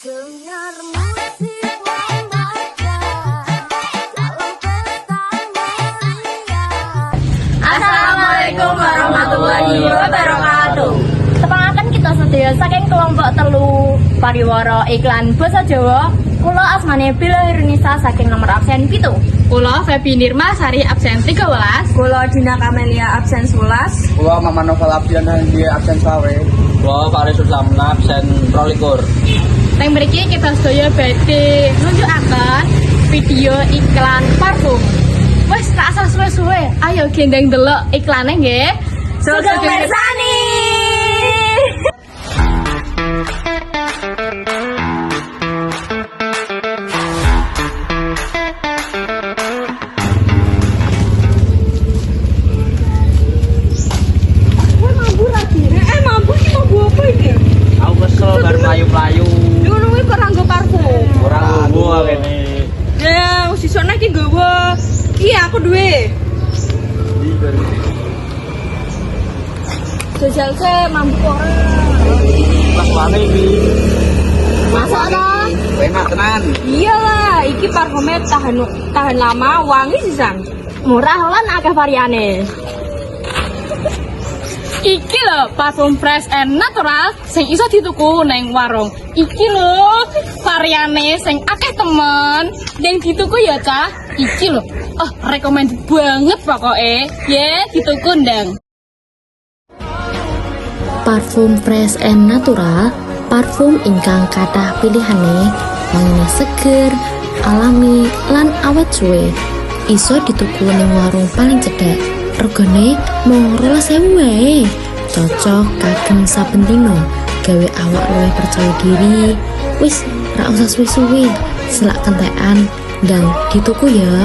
Dengar musik membaca dalam pesta meriah. Assalamualaikum warahmatullahi wabarakatuh. Sepangaken kita sedaya saking kelompok telu pariwara iklan basa Jawa. Kula asmane Bila Hirunisa saking nomor absen 7. Kula Febi Nirma Sari absen 13. Kula Dina Kamelia absen 11. Kula Mama Novel Abdian Handi absen sawe. Kula Faris Uslamna absen 22. Teng mriki kita sedaya badhe nunjukaken video iklan parfum. Wes tak usah suwe-suwe, ayo gendeng delok iklane nggih. Sugeng mirsani. Aku kesel bar mlayu-mlayu. Ngono kuwi kok nganggo parfum. Ora nggo kene. Ya, sisone iki nggawa. Iya, aku duwe. Jajal se mampu ora. Pas wane iki. Masa ta? Enak tenan. Iyalah, iki parfumnya tahan lama, wangi sisan. Murah lan akeh variane. Iki lho parfum fresh and natural sing iso dituku neng warung. Iki lho variane sing akeh temen yang dituku ya cah. Iki lho. Oh, recommended banget pokoknya. Ya, dituku ndang. Parfum fresh and natural, parfum ingkang kathah pilihane, wangine seger, alami, lan awet suwe. Iso dituku ning warung paling cedhak. Regane mung 12.000 wae. Cocok kagem saben dina, gawe awak luwih percaya diri. Wis, ra usah suwe-suwe, selak kentekan ndang dituku ya.